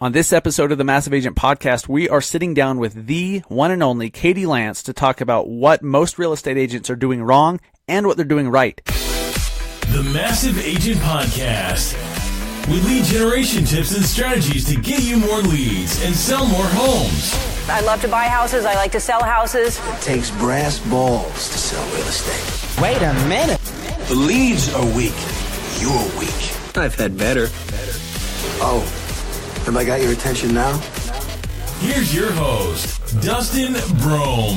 On this episode of the Massive Agent Podcast, we are sitting down with the one and only Katie Lance to talk about what most real estate agents are doing wrong and what they're doing right. The Massive Agent Podcast, with lead generation tips and strategies to get you more leads and sell more homes. I love to buy houses. I like to sell houses. It takes brass balls to sell real estate. Wait a minute. The leads are weak. You're weak. I've had better. Oh, have I got your attention now? Here's your host, Dustin Brohm.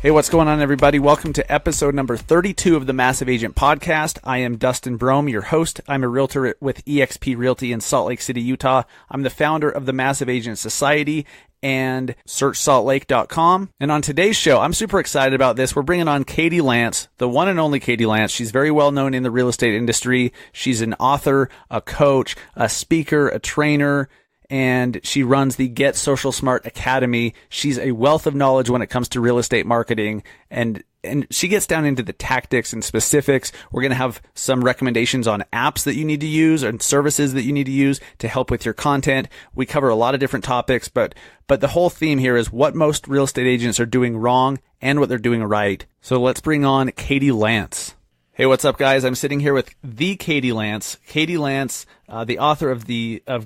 Hey, what's going on, everybody? Welcome to episode number 32 of the Massive Agent Podcast. I am Dustin Brohm, your host. I'm a realtor with eXp Realty in Salt Lake City, Utah. I'm the founder of the Massive Agent Society and searchsaltlake.com. And on today's show, I'm super excited about this. We're bringing on Katie Lance, the one and only Katie Lance. She's very well known in the real estate industry. She's an author, a coach, a speaker, a trainer, and she runs the Get Social Smart Academy. She's a wealth of knowledge when it comes to real estate marketing, and she gets down into the tactics and specifics. We're going to have some recommendations on apps that you need to use and services that you need to use to help with your content. We cover a lot of different topics, but the whole theme here is what most real estate agents are doing wrong and what they're doing right. So let's bring on Katie Lance. Hey, what's up, guys? I'm sitting here with the Katie Lance. Katie Lance, the author of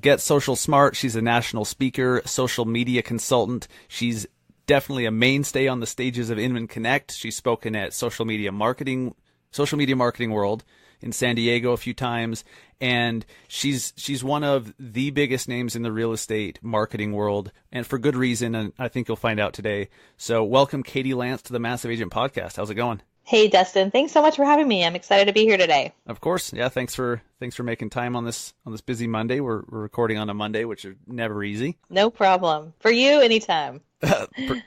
Get Social Smart. She's a national speaker, social media consultant. She's definitely a mainstay on the stages of Inman Connect. She's spoken at Social Media Marketing World in San Diego a few times, and she's one of the biggest names in the real estate marketing world, and for good reason, and I think you'll find out today. So welcome, Katie Lance, to the Massive Agent Podcast. How's it going? Hey, Dustin. Thanks so much for having me. I'm excited to be here today. Of course. Yeah. Thanks for making time on this busy Monday. We're recording on a Monday, which is never easy. No problem. For you, anytime.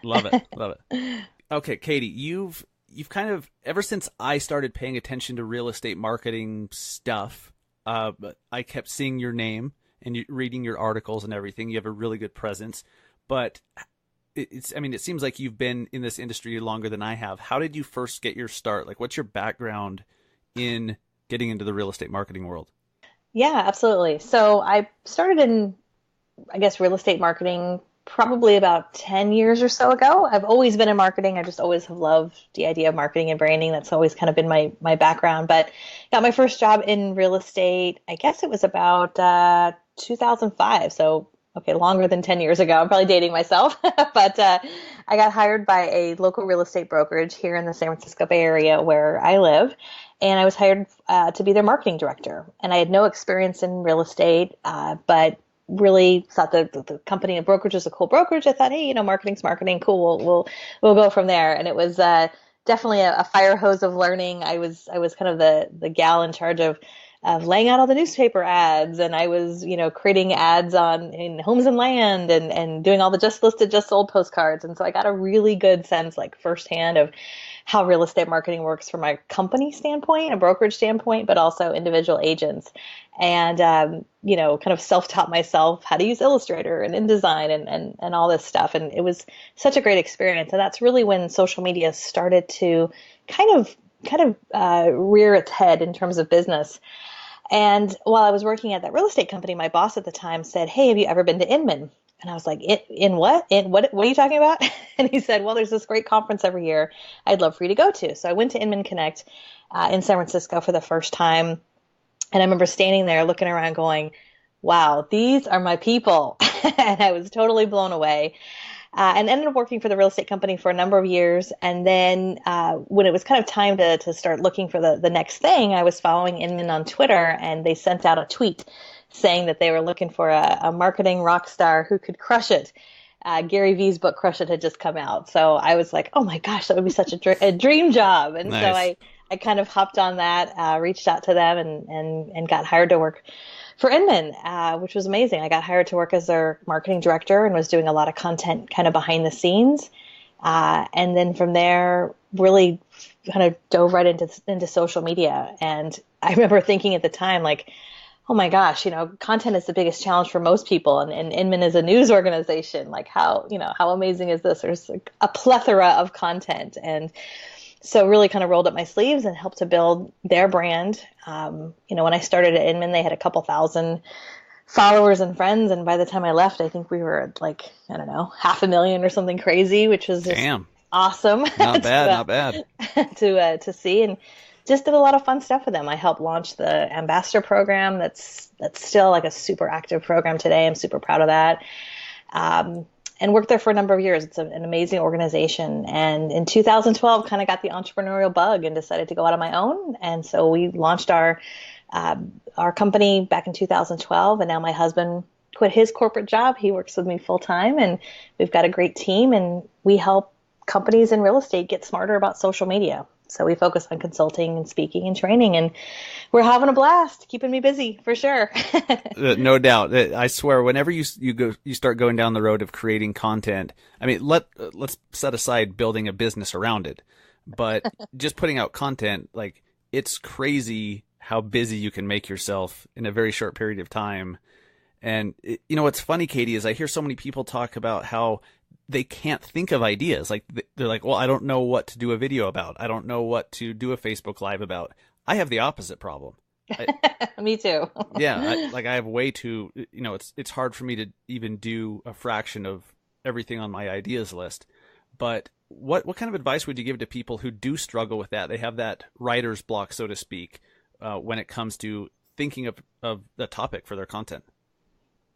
Love it. Love it. Okay, Katie, you've kind of, ever since I started paying attention to real estate marketing stuff, I kept seeing your name and reading your articles and everything. You have a really good presence, but it seems like you've been in this industry longer than I have. How did you first get your start? Like, what's your background in getting into the real estate marketing world? Yeah, absolutely. So I started in, real estate marketing probably about 10 years or so ago. I've always been in marketing. I just always have loved the idea of marketing and branding. That's always kind of been my background. But got my first job in real estate, I guess it was about 2005. So okay, longer than 10 years ago. I'm probably dating myself. But I got hired by a local real estate brokerage here in the San Francisco Bay Area where I live. And I was hired to be their marketing director. And I had no experience in real estate, but really thought the company and brokerage was a cool brokerage. I thought, hey, marketing's marketing. Cool. We'll go from there. And it was definitely a fire hose of learning. I was kind of the gal in charge of laying out all the newspaper ads, and I was, creating ads in Homes and Land and doing all the just listed, just sold postcards. And so I got a really good sense, like firsthand, of how real estate marketing works from a company standpoint, a brokerage standpoint, but also individual agents. And, kind of self-taught myself how to use Illustrator and InDesign and all this stuff. And it was such a great experience. And that's really when social media started to kind of rear its head in terms of business. And while I was working at that real estate company, my boss at the time said, hey, have you ever been to Inman? And I was like, in what? What are you talking about? And he said, well, there's this great conference every year I'd love for you to go to. So I went to Inman Connect in San Francisco for the first time. And I remember standing there looking around going, wow, these are my people. And I was totally blown away. And ended up working for the real estate company for a number of years. And then when it was kind of time to start looking for the next thing, I was following Inman on Twitter, and they sent out a tweet saying that they were looking for a marketing rock star who could crush it. Gary Vee's book, Crush It, had just come out. So I was like, oh my gosh, that would be such a dream job. And nice. So I kind of hopped on that, reached out to them and got hired to work for Inman, which was amazing. I got hired to work as their marketing director and was doing a lot of content kind of behind the scenes. And then from there, really kind of dove right into social media. And I remember thinking at the time, like, oh my gosh, content is the biggest challenge for most people. And Inman is a news organization. Like how amazing is this? There's like a plethora of content. And so really kind of rolled up my sleeves and helped to build their brand. When I started at Inman, they had a couple thousand followers and friends. And by the time I left, I think we were at like, I don't know, 500,000 or something crazy, which was just awesome. Not bad, not bad. to see, and just did a lot of fun stuff with them. I helped launch the ambassador program. That's still like a super active program today. I'm super proud of that. And worked there for a number of years. It's an amazing organization. And in 2012, kind of got the entrepreneurial bug and decided to go out on my own. And so we launched our company back in 2012. And now my husband quit his corporate job. He works with me full time, and we've got a great team. And we help companies in real estate get smarter about social media. So we focus on consulting and speaking and training, and we're having a blast, keeping me busy for sure. No doubt. I swear, whenever you start going down the road of creating content, I mean, let's set aside building a business around it, but just putting out content, like, it's crazy how busy you can make yourself in a very short period of time. And what's funny, Katie, is I hear so many people talk about how they can't think of ideas. Like, they're like, well, I don't know what to do a video about. I don't know what to do a Facebook Live about. I have the opposite problem. Me too. Yeah. I have way too, it's hard for me to even do a fraction of everything on my ideas list. But what kind of advice would you give to people who do struggle with that? They have that writer's block, so to speak, when it comes to thinking of the topic for their content.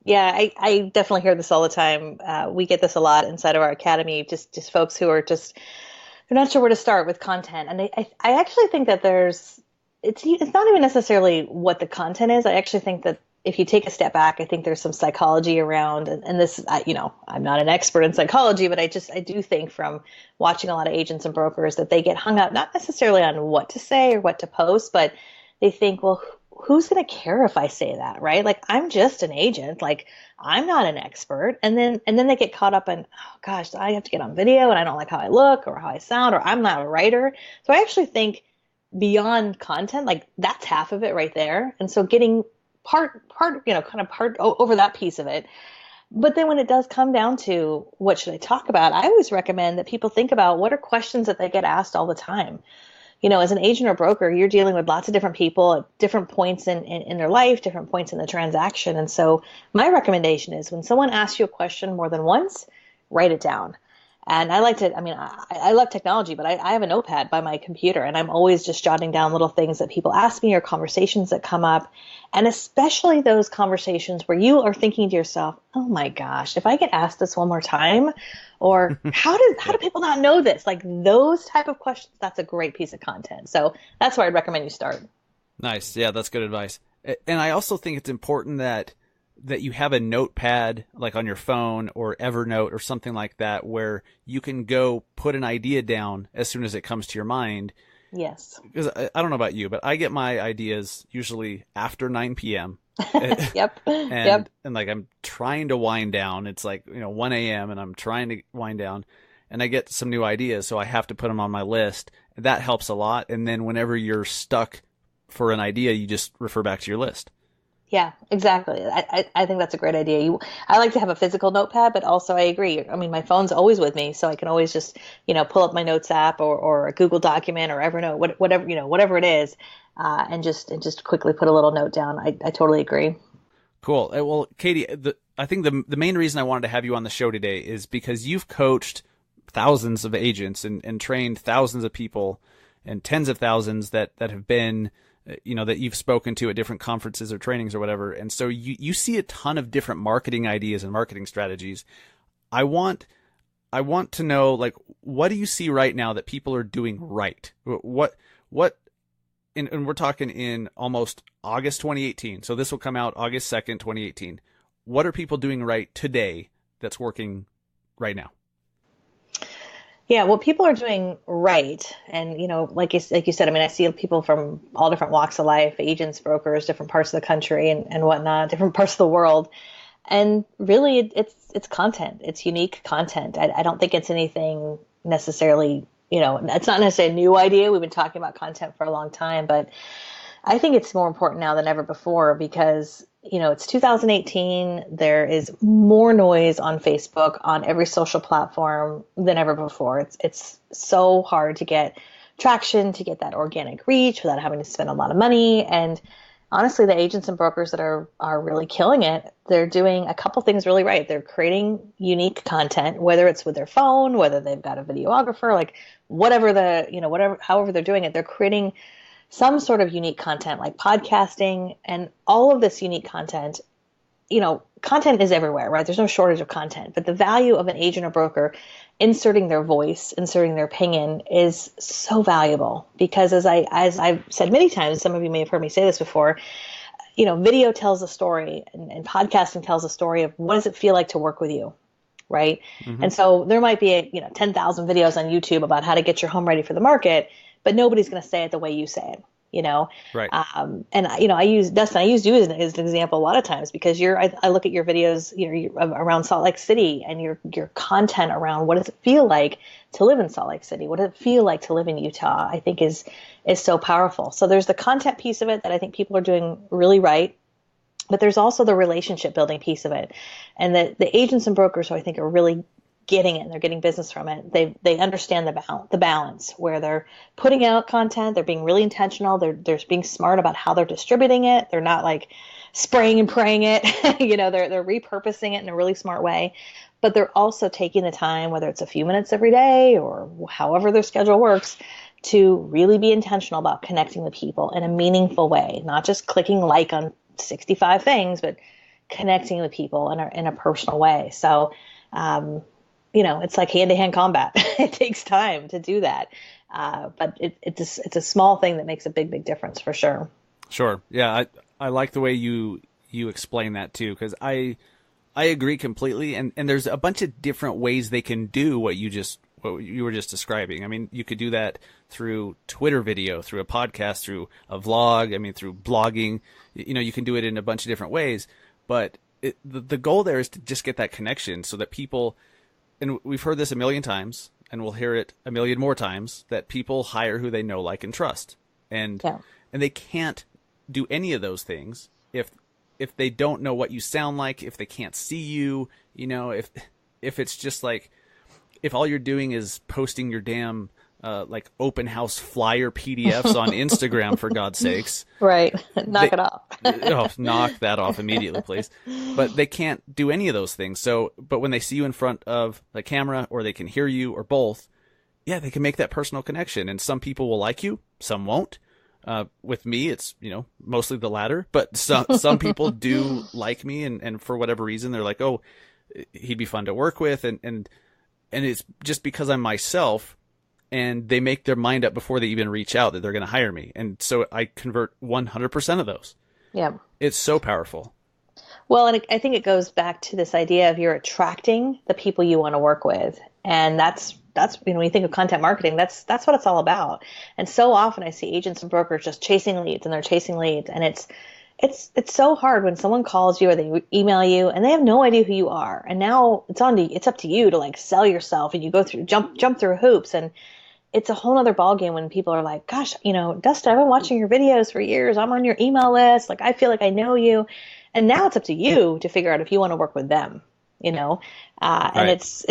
Yeah, I definitely hear this all the time. We get this a lot inside of our academy, just folks who are they're not sure where to start with content. And I actually think that it's not even necessarily what the content is. I actually think that if you take a step back, I think there's some psychology around, and this, I'm not an expert in psychology, but I do think from watching a lot of agents and brokers that they get hung up, not necessarily on what to say or what to post, but they think, well, who's going to care if I say that, right? Like, I'm just an agent. Like, I'm not an expert. And then they get caught up in, oh gosh, I have to get on video and I don't like how I look or how I sound, or I'm not a writer. So I actually think beyond content, like, that's half of it right there. And so getting part over that piece of it. But then when it does come down to what should I talk about, I always recommend that people think about what are questions that they get asked all the time. As an agent or broker, you're dealing with lots of different people at different points in their life, different points in the transaction. And so my recommendation is when someone asks you a question more than once, write it down. And I love technology, but I have a notepad by my computer, and I'm always just jotting down little things that people ask me or conversations that come up. And especially those conversations where you are thinking to yourself, oh my gosh, if I get asked this one more time, or how do people not know this? Like, those type of questions, that's a great piece of content. So that's where I'd recommend you start. Nice. Yeah, that's good advice. And I also think it's important that you have a notepad, like on your phone or Evernote or something like that, where you can go put an idea down as soon as it comes to your mind. Yes. Because I don't know about you, but I get my ideas usually after 9 p.m. Yep. And like, I'm trying to wind down. It's like, 1 a.m. and I'm trying to wind down, and I get some new ideas. So I have to put them on my list. That helps a lot. And then whenever you're stuck for an idea, you just refer back to your list. Yeah, exactly. I think that's a great idea. I like to have a physical notepad, but also I agree. I mean, my phone's always with me, so I can always just, pull up my notes app or a Google document or Evernote, whatever it is, and just quickly put a little note down. I totally agree. Cool. Well, Katie, I think the main reason I wanted to have you on the show today is because you've coached thousands of agents and trained thousands of people and tens of thousands that have been, that you've spoken to at different conferences or trainings or whatever. And so you see a ton of different marketing ideas and marketing strategies. I want to know, like, what do you see right now that people are doing right? And we're talking in almost August 2018. So this will come out August 2nd, 2018. What are people doing right today that's working right now? Yeah, what people are doing right, and like you said, I mean, I see people from all different walks of life, agents, brokers, different parts of the country and whatnot, different parts of the world, and really, it's content. It's unique content. I don't think it's anything necessarily. It's not necessarily a new idea. We've been talking about content for a long time, but I think it's more important now than ever before because it's 2018. There is more noise on Facebook, on every social platform than ever before. It's so hard to get traction, to get that organic reach without having to spend a lot of money. And honestly, the agents and brokers that are really killing it, they're doing a couple things really right. They're creating unique content, whether it's with their phone, whether they've got a videographer, like however they're doing it, they're creating some sort of unique content like podcasting, and all of this unique content. Content is everywhere, right? There's no shortage of content, but the value of an agent or broker inserting their voice, inserting their opinion is so valuable, because as I've said many times, some of you may have heard me say this before, video tells a story, and podcasting tells a story of what does it feel like to work with you, right? Mm-hmm. And so there might be 10,000 videos on YouTube about how to get your home ready for the market, but nobody's going to say it the way you say it. Right. And I use Dustin. I use you as an example a lot of times, because I look at your videos, around Salt Lake City, and your content around what does it feel like to live in Salt Lake City? What does it feel like to live in Utah? I think is so powerful. So there's the content piece of it that I think people are doing really right, but there's also the relationship building piece of it, and the agents and brokers who I think are really getting it, and they're getting business from it. They understand the balance where they're putting out content, they're being really intentional, they're being smart about how they're distributing it. They're not like spraying and praying it, they're repurposing it in a really smart way. But they're also taking the time, whether it's a few minutes every day or however their schedule works, to really be intentional about connecting with people in a meaningful way, not just clicking like on 65 things, but connecting with people in a personal way. So, it's like hand-to-hand combat. It takes time to do that. But it's a small thing that makes a big, big difference for sure. Sure. Yeah. I like the way you explain that too, because I agree completely. And there's a bunch of different ways they can do what you were just describing. I mean, you could do that through Twitter video, through a podcast, through a vlog, through blogging. You can do it in a bunch of different ways, but the goal there is to just get that connection so that people, and we've heard this a million times, and we'll hear it a million more times, that people hire who they know, like, and trust. And they can't do any of those things if they don't know what you sound like, if they can't see you, if it's just like, if all you're doing is posting your damn like open house flyer PDFs on Instagram, for God's sakes. Right. Knock it off. Knock that off immediately, please. But they can't do any of those things. So, but when they see you in front of the camera, or they can hear you, or both, they can make that personal connection. And some people will like you, some won't. With me, it's, mostly the latter, but some people do like me, and for whatever reason, they're like, oh, he'd be fun to work with. And it's just because I'm myself, and they make their mind up before they even reach out that they're going to hire me. And so I convert 100% of those. Yeah. It's so powerful. Well, and I think it goes back to this idea of you're attracting the people you want to work with. And that's when you think of content marketing, that's what it's all about. And so often I see agents and brokers just chasing leads, and they're chasing leads. And it's so hard when someone calls you or they email you and they have no idea who you are. And now it's up to you to like sell yourself, and you go through, jump through hoops. And it's a whole other ballgame when people are like, gosh, Dustin, I've been watching your videos for years. I'm on your email list. Like, I feel like I know you. And now it's up to you to figure out if you want to work with them, Right. And it's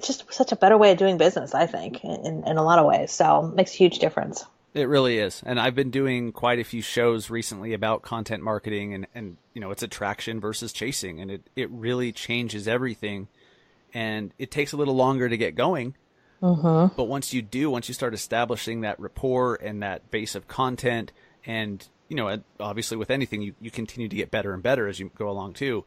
just such a better way of doing business, I think, in a lot of ways. So it makes a huge difference. It really is. And I've been doing quite a few shows recently about content marketing, and it's attraction versus chasing. And it really changes everything. And it takes a little longer to get going. Mm-hmm. But once you start establishing that rapport and that base of content, and, obviously with anything, you continue to get better and better as you go along too.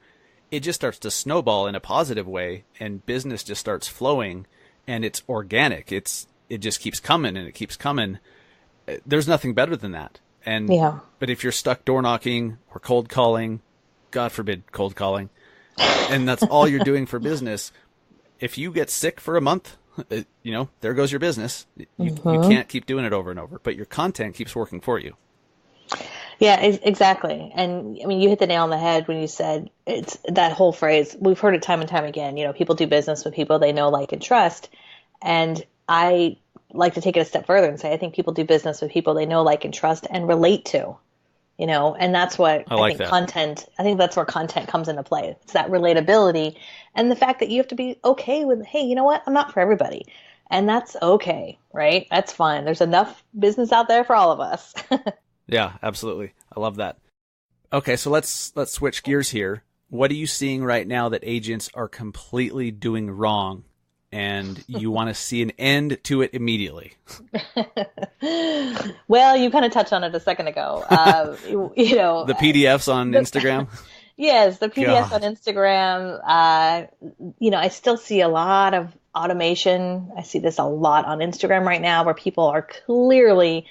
It just starts to snowball in a positive way, and business just starts flowing, and it's organic. It just keeps coming, and it keeps coming. There's nothing better than that. And, but if you're stuck door knocking or cold calling, God forbid cold calling, and that's all you're doing for business, if you get sick for a month, there goes your business. You can't keep doing it over and over, but your content keeps working for you. Yeah, exactly. And you hit the nail on the head when you said it's that whole phrase. We've heard it time and time again. People do business with people they know, like, and trust. And I like to take it a step further and say, I think people do business with people they know, like, and trust and relate to. And that's what I think content, I think that's where content comes into play. It's that relatability, and the fact that you have to be okay with, hey, you know what? I'm not for everybody. And that's okay, right? That's fine. There's enough business out there for all of us. Yeah, absolutely. I love that. Okay, so let's switch gears here. What are you seeing right now that agents are completely doing wrong and you want to see an end to it immediately? Well, you kind of touched on it a second ago. The PDFs on Instagram? Yes, the PDFs God. on Instagram. I still see a lot of automation. I see this a lot on Instagram right now where people are clearly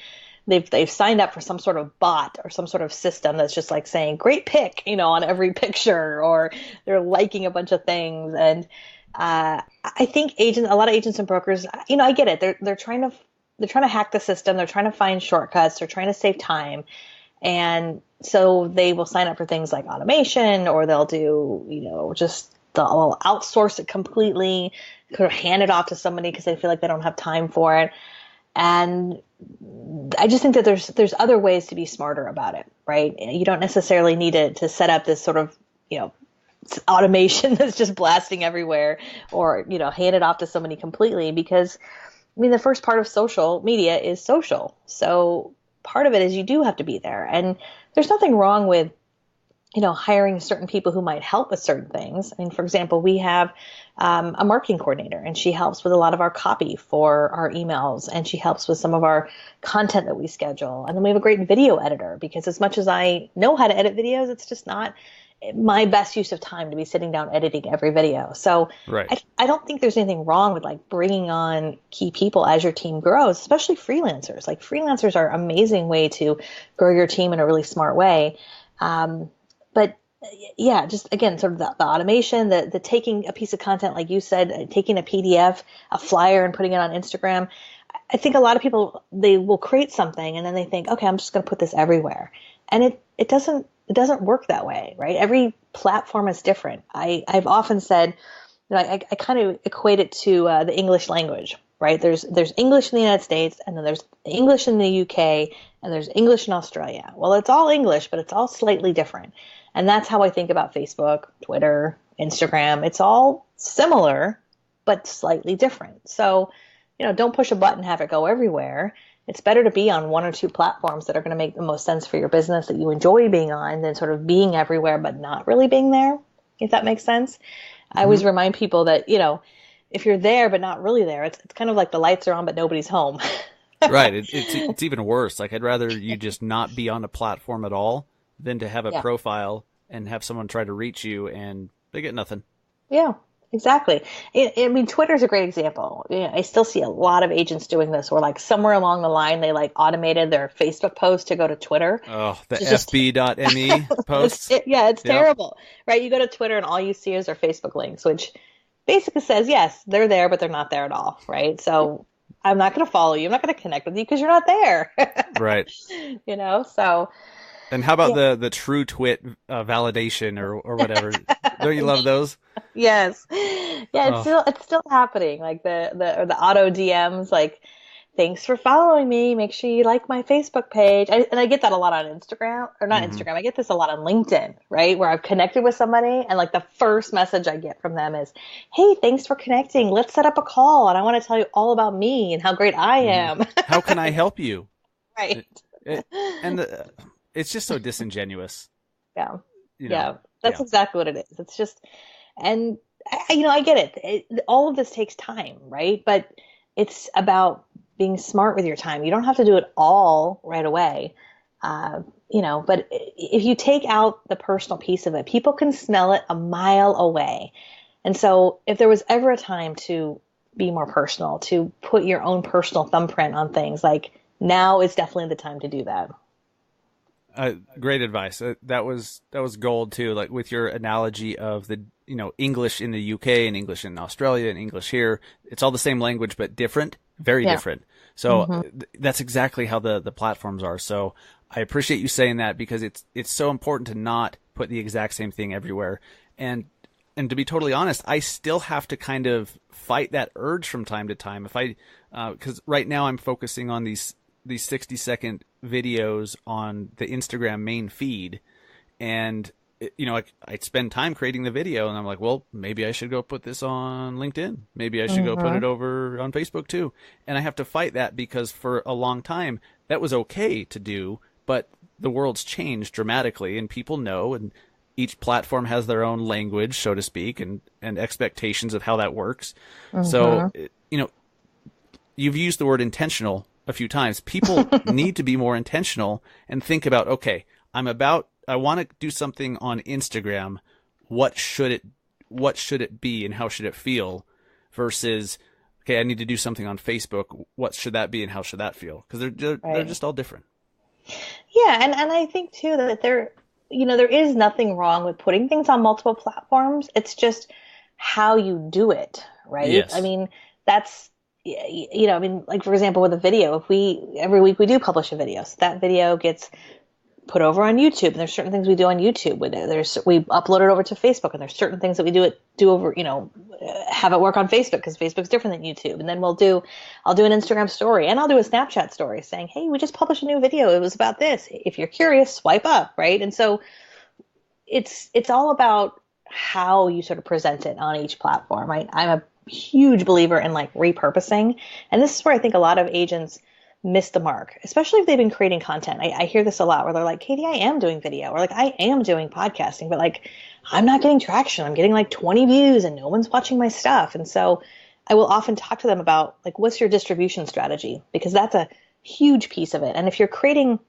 they've signed up for some sort of bot or some sort of system that's just like saying great pic, on every picture, or they're liking a bunch of things. And I think a lot of agents and brokers, I get it. They're trying to hack the system. They're trying to find shortcuts. They're trying to save time. And so they will sign up for things like automation, or they'll do, they'll outsource it completely, kind of hand it off to somebody because they feel like they don't have time for it. And I just think that there's other ways to be smarter about it, right? You don't necessarily need to set up this sort of, automation that's just blasting everywhere, or, hand it off to somebody completely, because the first part of social media is social. So part of it is you do have to be there, and there's nothing wrong with, hiring certain people who might help with certain things. For example, we have a marketing coordinator, and she helps with a lot of our copy for our emails, and she helps with some of our content that we schedule. And then we have a great video editor, because as much as I know how to edit videos, it's just not my best use of time to be sitting down editing every video. So right. I don't think there's anything wrong with like bringing on key people as your team grows, especially freelancers. Like freelancers are an amazing way to grow your team in a really smart way. But yeah, just again, sort of the automation, the taking a piece of content, like you said, taking a PDF, a flyer, and putting it on Instagram. I think a lot of people, they will create something and then they think, okay, I'm just going to put this everywhere. And it doesn't work that way, right? Every platform is different. I've often said, I kind of equate it to the English language, right? There's English in the United States, and then there's English in the UK, and there's English in Australia. Well, it's all English, but it's all slightly different. And that's how I think about Facebook, Twitter, Instagram. It's all similar, but slightly different. So, don't push a button, have it go everywhere. It's better to be on one or two platforms that are going to make the most sense for your business, that you enjoy being on, than sort of being everywhere but not really being there, if that makes sense. I always remind people that, if you're there but not really there, it's kind of like the lights are on but nobody's home. Right. It's even worse. Like, I'd rather you just not be on a platform at all than to have a profile and have someone try to reach you and they get nothing. Yeah. Exactly. Twitter's a great example. I still see a lot of agents doing this, where like somewhere along the line, they like automated their Facebook post to go to Twitter. Oh, the fb.me posts. It's terrible, right? You go to Twitter and all you see is their Facebook links, which basically says, yes, they're there, but they're not there at all, right? So I'm not going to follow you. I'm not going to connect with you because you're not there. Right. So. And how about the true twit validation or whatever? Don't you love those? Yes. Yeah, it's still happening. Like the auto DMs, like, thanks for following me. Make sure you like my Facebook page. And I get that a lot on Instagram, or not Instagram. I get this a lot on LinkedIn, right? Where I've connected with somebody and like the first message I get from them is, hey, thanks for connecting. Let's set up a call. And I want to tell you all about me and how great I am. How can I help you? Right. It's just so disingenuous. Yeah. That's exactly what it is. It's just, and I get it. All of this takes time, right? But it's about being smart with your time. You don't have to do it all right away. But if you take out the personal piece of it, people can smell it a mile away. And so if there was ever a time to be more personal, to put your own personal thumbprint on things, like, now is definitely the time to do that. Great advice. That was gold too. Like with your analogy of the, English in the UK and English in Australia and English here, it's all the same language, but different, very different. So that's exactly how the platforms are. So I appreciate you saying that, because it's so important to not put the exact same thing everywhere. And to be totally honest, I still have to kind of fight that urge from time to time. Because right now I'm focusing on these 60-second videos on the Instagram main feed, and I spend time creating the video, and I'm like, well, maybe I should go put this on LinkedIn. Maybe I should go put it over on Facebook too. And I have to fight that, because for a long time that was okay to do, but the world's changed dramatically, and people know, and each platform has their own language, so to speak, and expectations of how that works. So, you've used the word intentional a few times. People need to be more intentional and think about, okay, I want to do something on Instagram. What should it be and how should it feel, versus, okay, I need to do something on Facebook. What should that be and how should that feel? Because they're just all different. Yeah, and I think too that there is nothing wrong with putting things on multiple platforms. It's just how you do it, right? Yes. I mean, that's, like for example, with a video, every week we do publish a video, so that video gets put over on YouTube, and there's certain things we do on YouTube with it. We upload it over to Facebook, and there's certain things that we do over, have it work on Facebook, because Facebook's different than YouTube. And then I'll do an Instagram story, and I'll do a Snapchat story saying, hey, we just published a new video. It was about this. If you're curious, swipe up, right? And so it's all about how you sort of present it on each platform. I'm a huge believer in like repurposing. And this is where I think a lot of agents miss the mark, especially if they've been creating content. I hear this a lot where they're like, Katie, I am doing video, or like, I am doing podcasting, but like, I'm not getting traction. I'm getting like 20 views and no one's watching my stuff. And so I will often talk to them about like, what's your distribution strategy? Because that's a huge piece of it. And if you're creating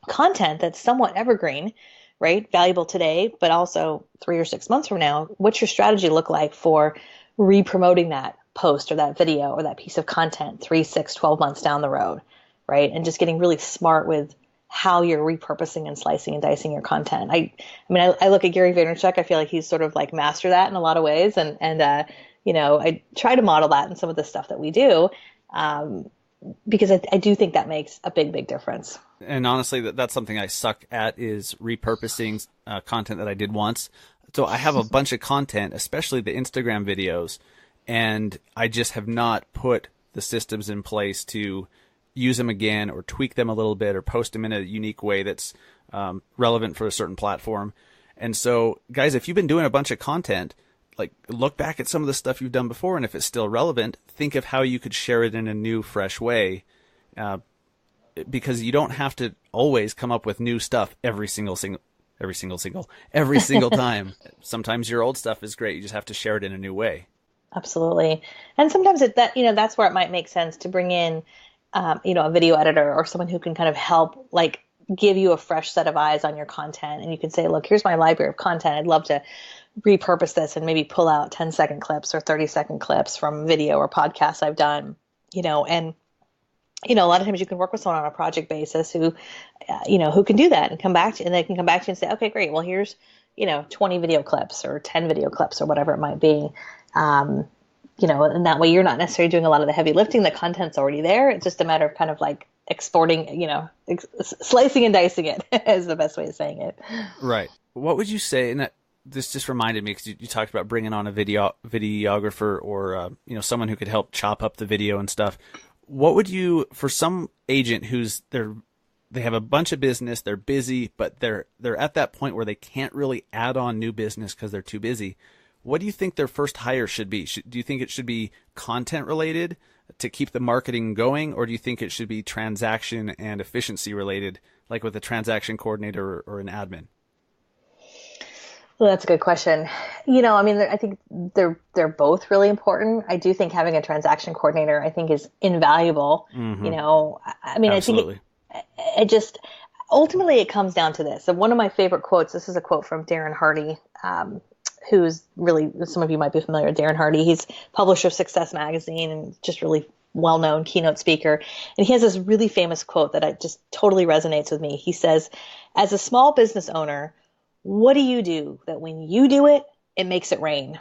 content that's somewhat evergreen, right, valuable today, but also 3 or 6 months from now, what's your strategy look like for re-promoting that post or that video or that piece of content 3, 6, 12 months down the road, right? And just getting really smart with how you're repurposing and slicing and dicing your content. I look at Gary Vaynerchuk. I feel like he's sort of like mastered that in a lot of ways. And I try to model that in some of the stuff that we do, because I do think that makes a big, big difference. And honestly, that's something I suck at, is repurposing content that I did once. So I have a bunch of content, especially the Instagram videos, and I just have not put the systems in place to use them again or tweak them a little bit or post them in a unique way that's relevant for a certain platform. And so, guys, if you've been doing a bunch of content, like, look back at some of the stuff you've done before, and if it's still relevant, think of how you could share it in a new, fresh way, because you don't have to always come up with new stuff every single time. Sometimes your old stuff is great. You just have to share it in a new way. Absolutely. And sometimes that's where it might make sense to bring in, a video editor or someone who can kind of help, like, give you a fresh set of eyes on your content. And you can say, look, here's my library of content. I'd love to repurpose this and maybe pull out 10-second clips or 30-second clips from video or podcasts I've done, and a lot of times you can work with someone on a project basis who can do that and come back to you, and they can come back to you and say, okay, great. Well, here's, 20 video clips or 10 video clips or whatever it might be. And that way you're not necessarily doing a lot of the heavy lifting. The content's already there. It's just a matter of kind of like exporting, slicing and dicing it is the best way of saying it. Right. What would you say? And this just reminded me, because you talked about bringing on a videographer or, someone who could help chop up the video and stuff. What would you, for some agent they have a bunch of business, they're busy, but they're at that point where they can't really add on new business because they're too busy. What do you think their first hire should be? Do you think it should be content related to keep the marketing going, or do you think it should be transaction and efficiency related, like with a transaction coordinator or an admin? Well, that's a good question. I think they're both really important. I do think having a transaction coordinator, I think, is invaluable. Mm-hmm. Absolutely. I think it ultimately it comes down to this. So one of my favorite quotes, this is a quote from Darren Hardy, who's really, some of you might be familiar with Darren Hardy. He's publisher of Success Magazine and just really well-known keynote speaker. And he has this really famous quote that just totally resonates with me. He says, as a small business owner, what do you do that when you do it, it makes it rain?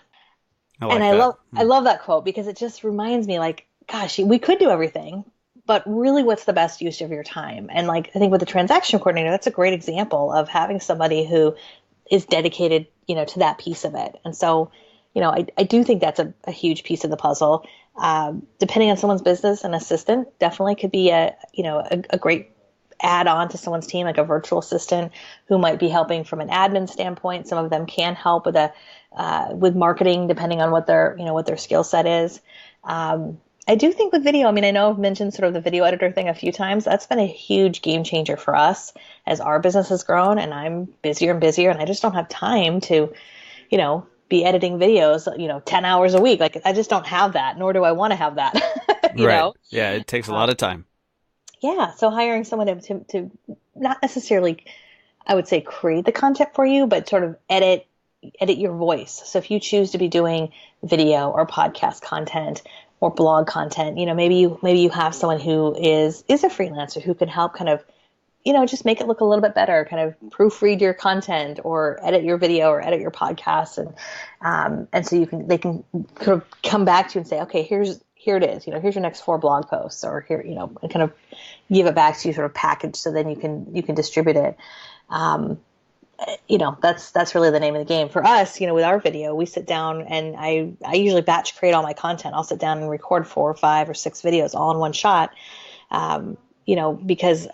I love that quote, because it just reminds me, like, gosh, we could do everything, but really what's the best use of your time? And like, I think with the transaction coordinator, that's a great example of having somebody who is dedicated, to that piece of it. And so, I do think that's a huge piece of the puzzle. Depending on someone's business, an assistant definitely could be a great add-on to someone's team, like a virtual assistant who might be helping from an admin standpoint. Some of them can help with marketing, depending on what their skill set is. I do think with video, I mean, I know I've mentioned sort of the video editor thing a few times. That's been a huge game changer for us as our business has grown, and I'm busier and busier, and I just don't have time to, be editing videos, 10 hours a week. Like, I just don't have that, nor do I want to have that, you Right. know? Yeah, it takes a lot of time. Yeah. So hiring someone to not necessarily, I would say, create the content for you, but sort of edit your voice. So if you choose to be doing video or podcast content or blog content, maybe you have someone who is a freelancer who can help kind of, just make it look a little bit better, kind of proofread your content or edit your video or edit your podcast. And so they can kind of come back to you and say, okay, here it is, here's your next 4 blog posts, or here, and kind of give it back to you sort of packaged so then you can distribute it. That's really the name of the game for us. With our video, we sit down and I usually batch create all my content. I'll sit down and record 4 or 5 or 6 videos all in one shot. Because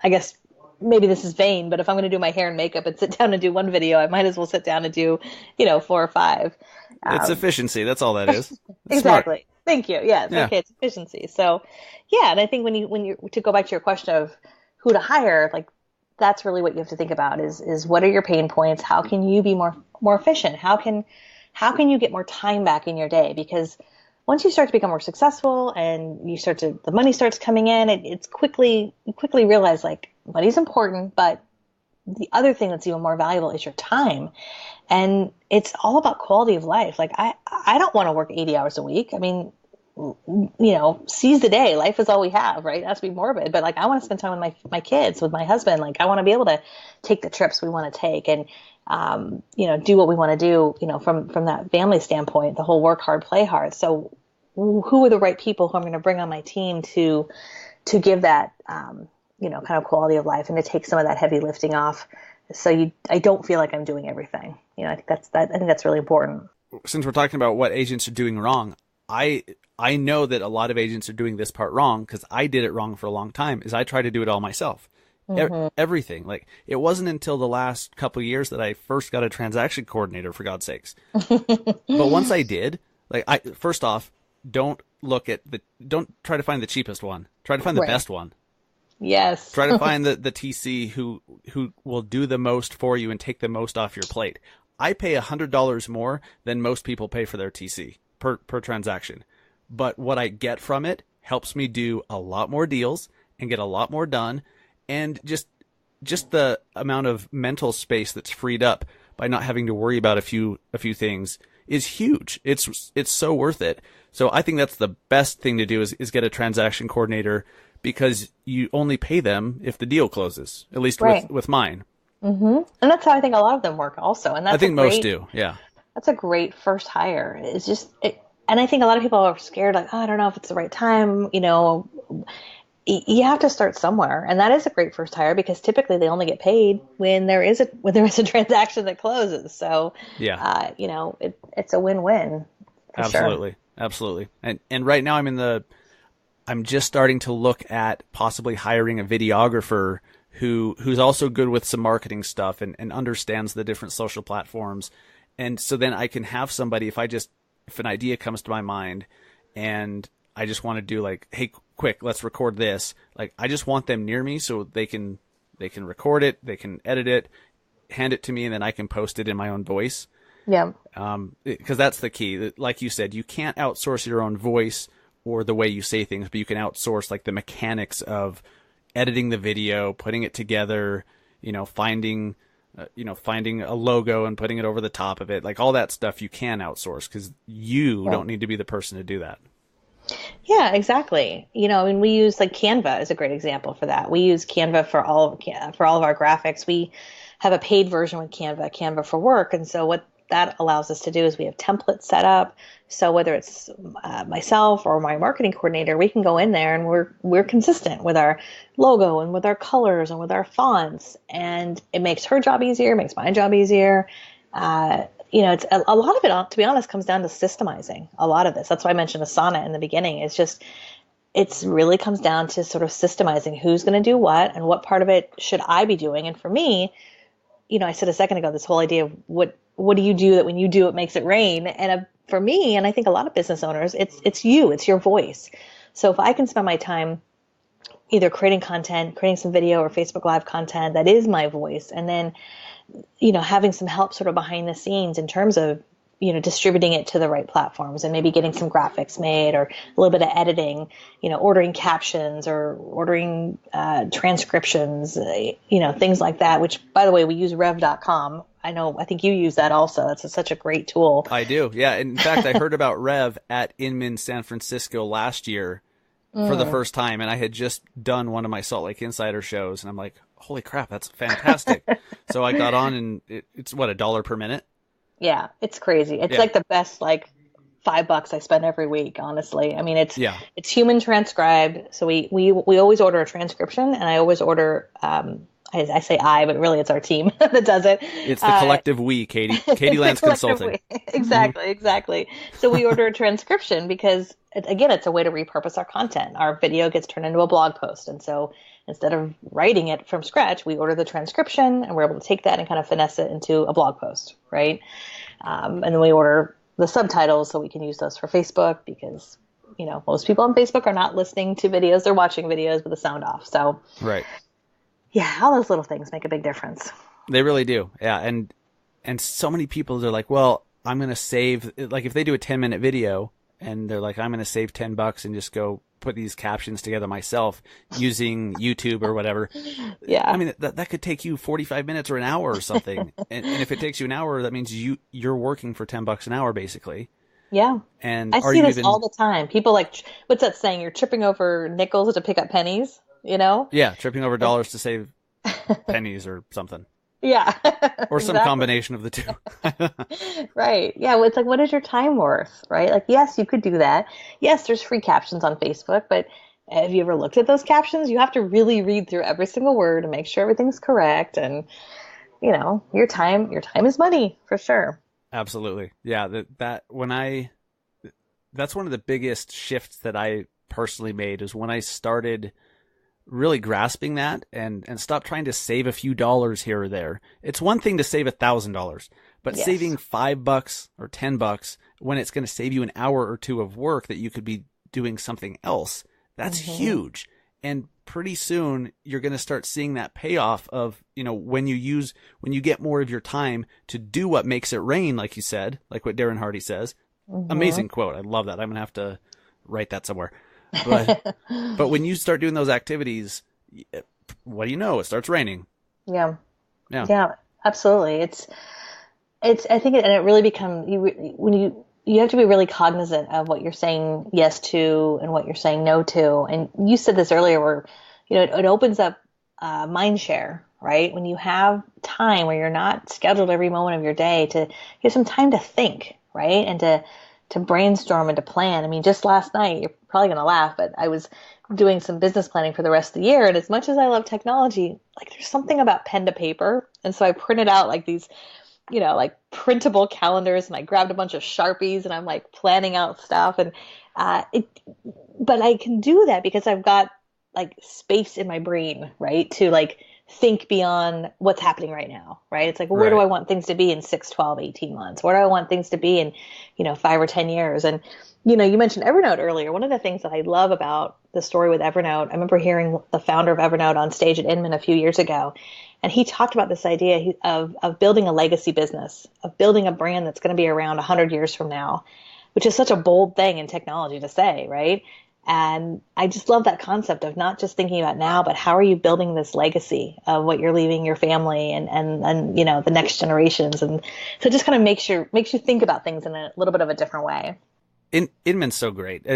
I guess maybe this is vain, but if I'm going to do my hair and makeup and sit down and do one video, I might as well sit down and do, 4 or 5. It's efficiency. That's all that is. Exactly. Smart. Thank you. Yeah. Okay. It's efficiency. So yeah. And I think when you to go back to your question of who to hire, like that's really what you have to think about is what are your pain points? How can you be more efficient? How can you get more time back in your day? Because once you start to become more successful and the money starts coming in, you quickly realize like money's important, but the other thing that's even more valuable is your time. And it's all about quality of life. Like I don't want to work 80 hours a week. I mean, seize the day. Life is all we have, right? Not to be morbid, but like I want to spend time with my kids, with my husband. Like I want to be able to take the trips we want to take and do what we want to do, from that family standpoint, the whole work hard, play hard. So who are the right people who I'm going to bring on my team to give that, kind of quality of life and to take some of that heavy lifting off. So I don't feel like I'm doing everything. I think that's really important. Since we're talking about what agents are doing wrong, I know that a lot of agents are doing this part wrong because I did it wrong for a long time. Is I try to do it all myself. Everything. Like it wasn't until the last couple of years that I first got a transaction coordinator, for God's sakes. But once I did, first off, don't try to find the cheapest one. Try to find the best one. Yes. Try to find the TC who will do the most for you and take the most off your plate. I pay $100 more than most people pay for their TC per transaction. But what I get from it helps me do a lot more deals and get a lot more done. And just the amount of mental space that's freed up by not having to worry about a few things is huge. It's so worth it. So I think that's the best thing to do is get a transaction coordinator, because you only pay them if the deal closes, at least with mine. Mm-hmm. And that's how I think a lot of them work also. And that's I think most do. Yeah. That's a great first hire. It's just, and I think a lot of people are scared, like, oh, I don't know if it's the right time. You have to start somewhere. And that is a great first hire because typically they only get paid when there is a transaction that closes. So, yeah, it's a win-win. Absolutely. Sure. Absolutely. And right now I'm just starting to look at possibly hiring a videographer who's also good with some marketing stuff and understands the different social platforms. And so then I can have somebody, if an idea comes to my mind and I just want to do like, hey, quick, let's record this. Like, I just want them near me so they can record it, they can edit it, hand it to me, and then I can post it in my own voice. Yeah. Because that's the key. Like you said, you can't outsource your own voice or the way you say things, but you can outsource like the mechanics of editing the video, putting it together, finding a logo and putting it over the top of it. Like all that stuff you can outsource because you don't need to be the person to do that. Yeah, exactly. We use like Canva is a great example for that. We use Canva for all of our graphics. We have a paid version with Canva for work. And so what that allows us to do is we have templates set up. So whether it's myself or my marketing coordinator, we can go in there and we're consistent with our logo and with our colors and with our fonts. And it makes her job easier, makes my job easier. It's a lot of it, to be honest, comes down to systemizing a lot of this. That's why I mentioned Asana in the beginning. It's really comes down to sort of systemizing who's going to do what and what part of it should I be doing. And for me, I said a second ago, this whole idea of what do you do that when you do it makes it rain? And for me, and I think a lot of business owners, it's you, it's your voice. So if I can spend my time either creating content, creating some video or Facebook Live content that is my voice, and then, having some help sort of behind the scenes in terms of, distributing it to the right platforms and maybe getting some graphics made or a little bit of editing, ordering captions or ordering transcriptions, things like that, which, by the way, we use rev.com. I think you use that also. It's such a great tool. I do. Yeah. In fact, I heard about Rev at Inman San Francisco last year for the first time. And I had just done one of my Salt Lake Insider shows. And I'm like, holy crap, that's fantastic. So I got on and it's what, $1 per minute? Yeah, it's crazy. It's like the best, like $5 I spend every week, honestly. I mean, it's human transcribed. So we always order a transcription, and I always order, I say but really it's our team that does it. It's the collective we, Katie. Katie Lance Consulting. Exactly. So we order a transcription because, again, it's a way to repurpose our content. Our video gets turned into a blog post. And so instead of writing it from scratch, we order the transcription, and we're able to take that and kind of finesse it into a blog post, right? And then we order the subtitles so we can use those for Facebook because, most people on Facebook are not listening to videos. They're watching videos with the sound off. So, right. Yeah, all those little things make a big difference. They really do. Yeah. And so many people, they're like, well, I'm going to save, like if they do a 10-minute video and they're like, I'm going to save $10 and just go put these captions together myself using YouTube or whatever. Yeah. I mean, that could take you 45 minutes or an hour or something. and if it takes you an hour, that means you're working for $10 an hour, basically. Yeah. And I see this all the time. People like, what's that saying? You're tripping over nickels to pick up pennies, Yeah. Tripping over dollars to save pennies or something. Yeah. Or some combination of the two. Right. Yeah. Well, it's like, what is your time worth? Right. Like, yes, you could do that. Yes, there's free captions on Facebook, but have you ever looked at those captions? You have to really read through every single word and make sure everything's correct. And, your time is money for sure. Absolutely. Yeah. That's one of the biggest shifts that I personally made is when I started really grasping that and stop trying to save a few dollars here or there. It's one thing to save $1,000, but Yes. saving $5 or $10 when it's going to save you an hour or two of work that you could be doing something else, that's huge. And pretty soon you're going to start seeing that payoff of, when you get more of your time to do what makes it rain, like you said, like what Darren Hardy says. Amazing quote. I love that. I'm going to have to write that somewhere. But when you start doing those activities, what do you know? It starts raining. Yeah, absolutely. I think it really becomes you have to be really cognizant of what you're saying yes to and what you're saying no to. And you said this earlier, where it opens up mind share, right? When you have time where you're not scheduled every moment of your day, to have some time to think, right, and to brainstorm and to plan. I mean, just last night, you're probably going to laugh, but I was doing some business planning for the rest of the year. And as much as I love technology, like there's something about pen to paper. And so I printed out like these, like printable calendars, and I grabbed a bunch of Sharpies and I'm like planning out stuff. And but I can do that because I've got like space in my brain, right, to like think beyond what's happening right now, right? It's like, where do I want things to be in 6, 12, 18 months? Where do I want things to be in, 5 or 10 years? And, you mentioned Evernote earlier. One of the things that I love about the story with Evernote, I remember hearing the founder of Evernote on stage at Inman a few years ago, and he talked about this idea of building a legacy business, of building a brand that's going to be around 100 years from now, which is such a bold thing in technology to say, right? And I just love that concept of not just thinking about now, but how are you building this legacy of what you're leaving your family and the next generations. And so it just kind of makes you think about things in a little bit of a different way. Inman's so great.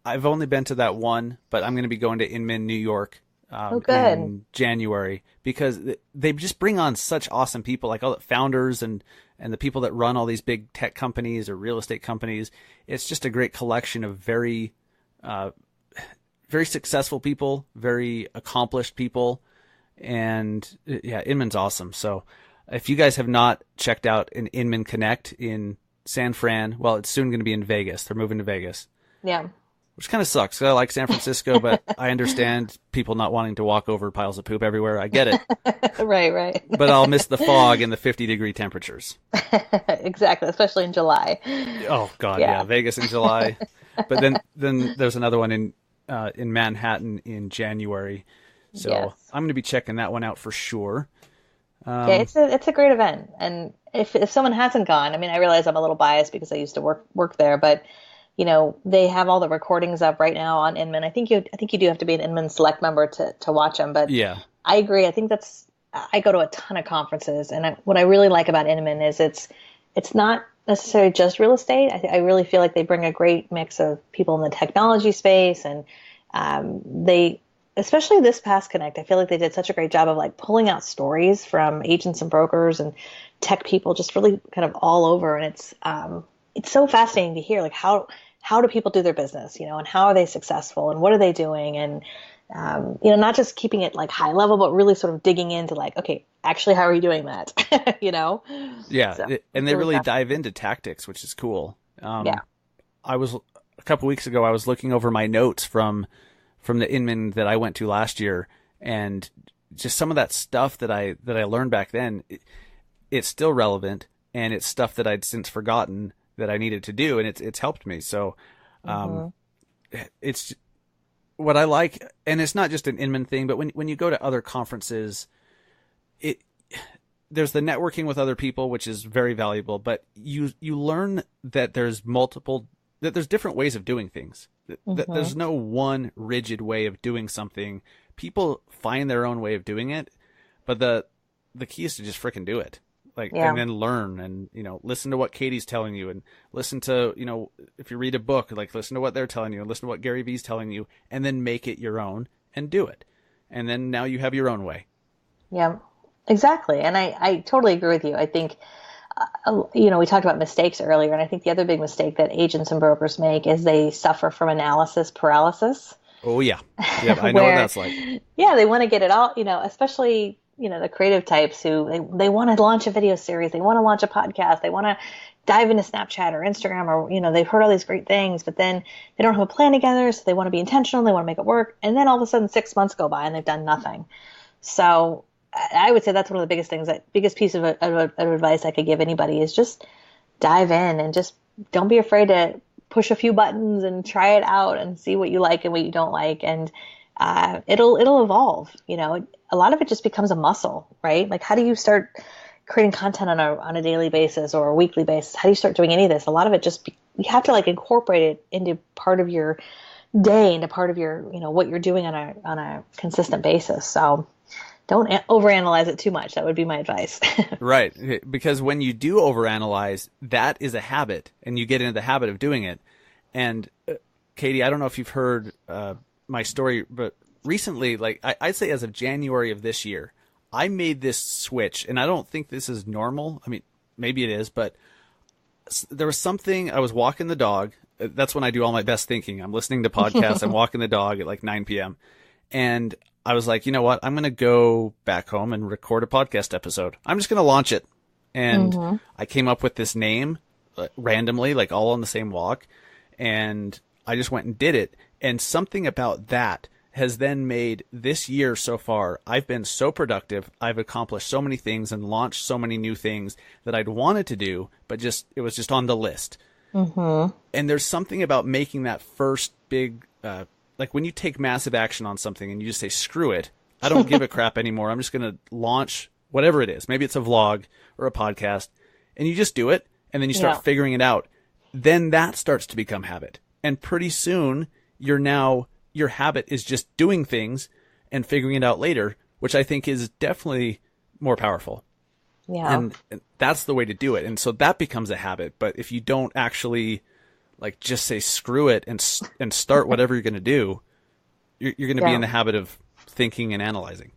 I've only been to that one, but I'm going to be going to Inman, New York in January, because they just bring on such awesome people, like all the founders and the people that run all these big tech companies or real estate companies. It's just a great collection of very successful people, very accomplished people. And yeah, Inman's awesome. So if you guys have not checked out an Inman Connect in San Fran, well, it's soon going to be in Vegas. They're moving to Vegas. Yeah. which kind of sucks. I like San Francisco, but I understand people not wanting to walk over piles of poop everywhere. I get it. Right. But I'll miss the fog and the 50-degree temperatures. Exactly, especially in July. Oh God, yeah, Vegas in July. But then there's another one in Manhattan in January. So Yes. I'm going to be checking that one out for sure. Yeah, it's a great event, and if someone hasn't gone, I mean, I realize I'm a little biased because I used to work there, but they have all the recordings up right now on Inman. I think you do have to be an Inman Select member to watch them, but yeah, I agree. I think I go to a ton of conferences, and what I really like about Inman is it's not necessarily just real estate. I really feel like they bring a great mix of people in the technology space, and they. Especially this past Connect, I feel like they did such a great job of like pulling out stories from agents and brokers and tech people, just really kind of all over. And it's so fascinating to hear like how do people do their business, and how are they successful and what are they doing? And, not just keeping it like high level, but really sort of digging into like, okay, actually, how are you doing that? Yeah. So, and they really dive into tactics, which is cool. Yeah. A couple weeks ago, I was looking over my notes from the Inman that I went to last year, and just some of that stuff that I learned back then, it's still relevant, and it's stuff that I'd since forgotten that I needed to do, and it's helped me. So, it's what I like, and it's not just an Inman thing, but when you go to other conferences, there's the networking with other people, which is very valuable, but you learn that there's different ways of doing things. There's no one rigid way of doing something. People find their own way of doing it, but the key is to just frickin' do it. And then learn and, listen to what Katie's telling you, and listen to, if you read a book, like listen to what they're telling you, and listen to what Gary Vee's telling you, and then make it your own and do it. And then now you have your own way. Yeah, exactly. And I totally agree with you. I think, we talked about mistakes earlier, and I think the other big mistake that agents and brokers make is they suffer from analysis paralysis. Oh, yeah. Yep, I know what that's like. Yeah, they want to get it all, especially, the creative types who they want to launch a video series, they want to launch a podcast, they want to dive into Snapchat or Instagram, or, they've heard all these great things, but then they don't have a plan together, so they want to be intentional, they want to make it work, and then all of a sudden 6 months go by and they've done nothing. So I would say that's one of the biggest things, biggest piece of advice I could give anybody is just dive in and just don't be afraid to push a few buttons and try it out and see what you like and what you don't like. And it'll evolve. A lot of it just becomes a muscle, right? Like, how do you start creating content on a daily basis or a weekly basis? How do you start doing any of this? A lot of it you have to like incorporate it into part of your day, into part of your, what you're doing on a consistent basis. So don't overanalyze it too much. That would be my advice. Right. Because when you do overanalyze, that is a habit, and you get into the habit of doing it. And Katie, I don't know if you've heard my story, but recently, like I'd say as of January of this year, I made this switch, and I don't think this is normal. I mean, maybe it is, but there was something. I was walking the dog. That's when I do all my best thinking. I'm listening to podcasts. I'm walking the dog at like 9 p.m. And I was like, you know what? I'm going to go back home and record a podcast episode. I'm just going to launch it. And I came up with this name randomly, like all on the same walk. And I just went and did it. And something about that has then made this year so far, I've been so productive. I've accomplished so many things and launched so many new things that I'd wanted to do, but it was just on the list. And there's something about making that first big, like when you take massive action on something and you just say, screw it, I don't give a crap anymore. I'm just going to launch whatever it is. Maybe it's a vlog or a podcast, and you just do it. And then you start figuring it out. Then that starts to become habit. And pretty soon your habit is just doing things and figuring it out later, which I think is definitely more powerful. Yeah. And that's the way to do it. And so that becomes a habit. But if you don't actually like just say screw it and start whatever you're going to do, you're going to be in the habit of thinking and analyzing.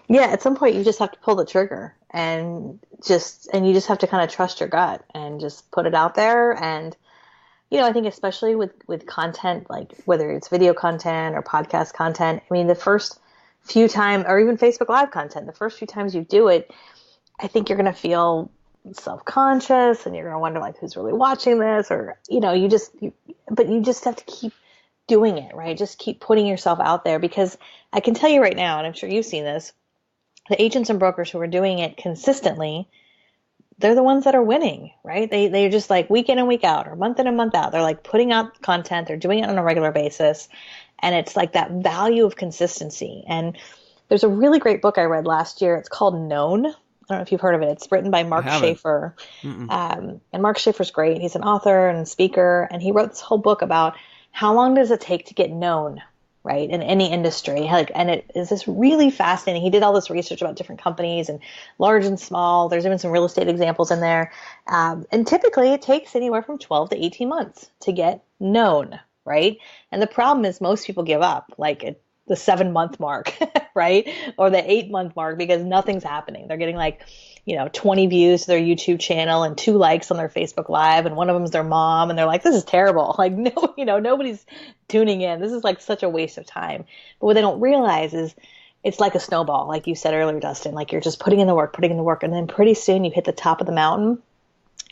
Yeah, at some point you just have to pull the trigger and you just have to kind of trust your gut and just put it out there. And I think especially with content, like whether it's video content or podcast content, I mean, the first few times, or even Facebook Live content, the first few times you do it, I think you're going to feel self-conscious and you're going to wonder like, who's really watching this? Or, but you just have to keep doing it, right? Just keep putting yourself out there, because I can tell you right now, and I'm sure you've seen this, the agents and brokers who are doing it consistently, they're the ones that are winning, right? They're just like week in and week out, or month in and month out. They're like putting out content. They're doing it on a regular basis. And it's like that value of consistency. And there's a really great book I read last year. It's called Known. I don't know if you've heard of it. It's written by Mark Schaefer. And Mark Schaefer's great. He's an author and speaker. And he wrote this whole book about how long does it take to get known, right, in any industry. And it is this really fascinating. He did all this research about different companies, and large and small. There's even some real estate examples in there. And typically it takes anywhere from 12 to 18 months to get known, right? And the problem is most people give up like at the 7-month mark, right? Or the 8-month mark, because nothing's happening. They're getting like, 20 views to their YouTube channel and 2 likes on their Facebook Live, and one of them is their mom, and they're like, this is terrible. Like, no, nobody's tuning in. This is like such a waste of time. But what they don't realize is it's like a snowball, like you said earlier, Dustin. Like, you're just putting in the work, and then pretty soon you hit the top of the mountain,